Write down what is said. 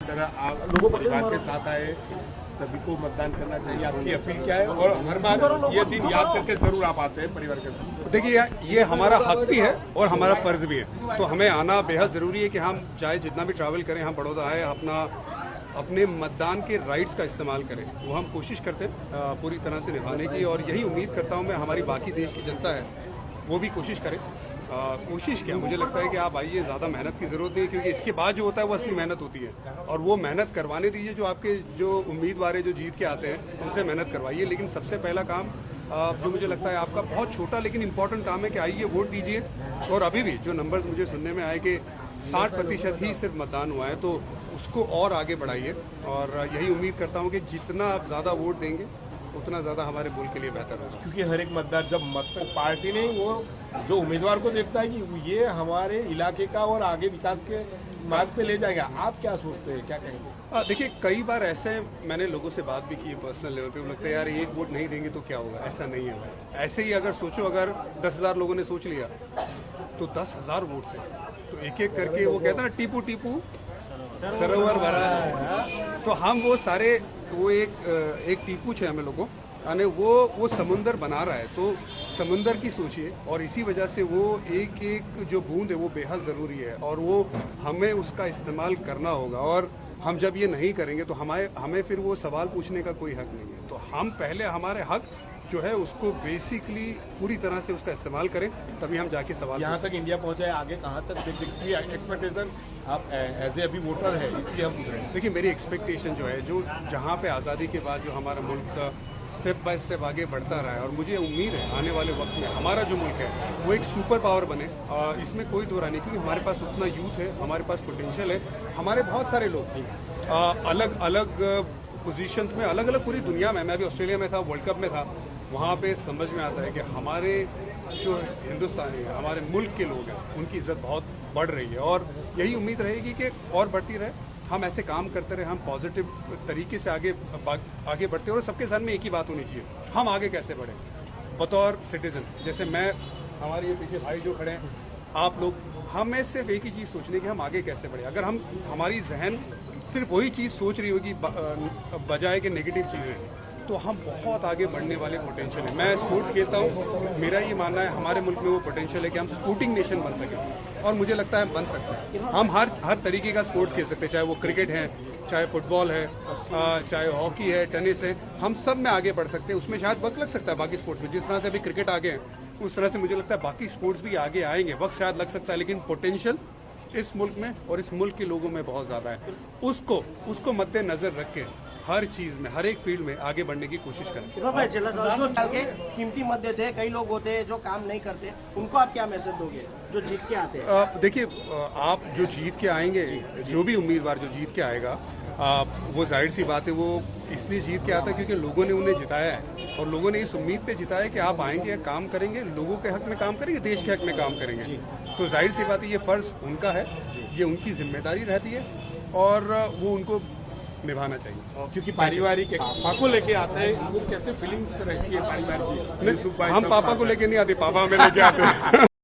तरह आप लोगों परिवार के साथ आए, सभी को मतदान करना चाहिए, आपकी अपील क्या है? और हर बार ये दिन याद करके जरूर आप आते हैं परिवार के साथ। देखिए, ये हमारा हक भी है और हमारा फर्ज भी है, तो हमें आना बेहद जरूरी है कि हम चाहे जितना भी ट्रैवल करें, हम बड़ौदा आए, अपने मतदान के राइट्स का इस्तेमाल करें। वो हम कोशिश करते हैं पूरी तरह से निभाने की, और यही उम्मीद करता हूं मैं हमारी बाकी देश की जनता है वो भी कोशिश करें। कोशिश क्या, मुझे लगता है कि आप आइए, ज़्यादा मेहनत की ज़रूरत नहीं है, क्योंकि इसके बाद जो होता है वो असली मेहनत होती है, और वो मेहनत करवाने दीजिए। जो आपके जो उम्मीदवार है जो जीत के आते हैं उनसे मेहनत करवाइए। लेकिन सबसे पहला काम जो मुझे लगता है आपका बहुत छोटा लेकिन इम्पोर्टेंट काम है कि आइए वोट दीजिए। और अभी भी जो नंबर मुझे सुनने में आए कि 60% ही सिर्फ मतदान हुआ है, तो उसको और आगे बढ़ाइए। और यही उम्मीद करता हूँ कि जितना आप ज़्यादा वोट देंगे उतना ज़्यादा हमारे मुल्क के लिए बेहतर होगा। क्योंकि हर एक मतदार जब पार्टी नहीं, वो जो उम्मीदवार को देखता है कि ये हमारे इलाके का और आगे विकास के मार्ग पे ले जाएगा। आप क्या सोचते हैं, क्या कहेंगे? देखिए, कई बार ऐसे मैंने लोगों से बात भी की पर्सनल लेवल पे, वो लगता है यार एक वोट नहीं देंगे तो क्या होगा। ऐसा नहीं है। ऐसे ही अगर सोचो, अगर 10,000 लोगों ने सोच लिया तो 10,000 वोट से, तो एक एक करके वो कहता है ना, टीपू टीपू सरोवर भरा है। तो हम वो सारे, वो एक टीपू है हमें लोगों यानी वो समुंदर बना रहा है, तो समुंदर की सोचिए। और इसी वजह से वो एक एक जो बूंद है वो बेहद ज़रूरी है, और वो हमें उसका इस्तेमाल करना होगा। और हम जब ये नहीं करेंगे तो हमें फिर वो सवाल पूछने का कोई हक नहीं है। तो हम पहले हमारे हक जो है उसको बेसिकली पूरी तरह से उसका इस्तेमाल करें, तभी हम जाके सवाल। यहाँ तक इंडिया पहुंचा है, आगे कहाँ तक विक्ट्री एक्सपेक्टेशन आप एज ए अभी वोटर है, इसलिए हम पूछ रहे हैं। देखिए, मेरी एक्सपेक्टेशन जो है, जो जहाँ पे आज़ादी के बाद जो हमारा मुल्क स्टेप बाय स्टेप आगे बढ़ता रहा है, और मुझे उम्मीद है आने वाले वक्त में हमारा जो मुल्क है वो एक सुपर पावर बने। इसमें कोई दो राय नहीं, क्योंकि हमारे पास उतना यूथ है, हमारे पास पोटेंशियल है, हमारे बहुत सारे लोग अलग अलग पोजीशंस में, अलग अलग पूरी दुनिया में। मैं अभी ऑस्ट्रेलिया में था, वर्ल्ड कप में था, वहाँ पे समझ में आता है कि हमारे जो हिंदुस्तानी है, हमारे मुल्क के लोग हैं, उनकी इज्जत बहुत बढ़ रही है। और यही उम्मीद रहेगी कि और बढ़ती रहे, हम ऐसे काम करते रहे, हम पॉजिटिव तरीके से आगे बढ़ते हैं। और सबके ज़हन में एक ही बात होनी चाहिए, हम आगे कैसे बढ़ें बतौर सिटीजन। जैसे मैं, हमारे ये पीछे भाई जो खड़े हैं, आप लोग, हमें सिर्फ एक ही चीज़ सोचने की हम आगे कैसे बढ़े। अगर हमारी जहन सिर्फ वही चीज़ सोच रही होगी बजाय के नेगेटिव चीज़ें, तो हम बहुत आगे बढ़ने वाले पोटेंशियल है। मैं स्पोर्ट्स खेलता हूँ, मेरा ये मानना है हमारे मुल्क में वो पोटेंशियल है कि हम स्पोर्टिंग नेशन बन सकें, और मुझे लगता है बन सकते हैं। हम हर तरीके का स्पोर्ट्स खेल सकते हैं, चाहे वो क्रिकेट है, चाहे फुटबॉल है, चाहे हॉकी है, टेनिस है, हम सब में आगे बढ़ सकते हैं। उसमें शायद वक्त लग सकता है बाकी स्पोर्ट्स में, जिस तरह से अभी क्रिकेट आगे है उस तरह से मुझे लगता है बाकी स्पोर्ट्स भी आगे आएंगे। वक्त शायद लग सकता है, लेकिन पोटेंशियल इस मुल्क में और इस मुल्क के लोगों में बहुत ज़्यादा है। उसको मद्देनजर रख के हर चीज में, हर एक फील्ड में आगे बढ़ने की कोशिश करें। जो चल के कीमती मत देते हैं, कई लोग होते हैं जो काम नहीं करते, उनको आप क्या मैसेज दोगे जो जीत के आते हैं? देखिए, आप जो जीत के आएंगे, जो भी उम्मीदवार जो जीत के आएगा, वो जाहिर सी बात है वो इसलिए जीत के आता है क्योंकि लोगों ने उन्हें जिताया है, और लोगों ने इस उम्मीद पे जिताया है कि आप आएंगे, काम करेंगे, लोगों के हक में काम करेंगे, देश के हक में काम करेंगे। तो जाहिर सी बात है ये फर्ज उनका है, ये उनकी जिम्मेदारी रहती है, और वो उनको निभाना चाहिए। क्योंकि पारिवारिक पापा को लेके आते हैं, वो कैसे फीलिंग्स रहती है पारिवारिक की? हम पापा को लेके नहीं आते, पापा हमें लेके आते हैं।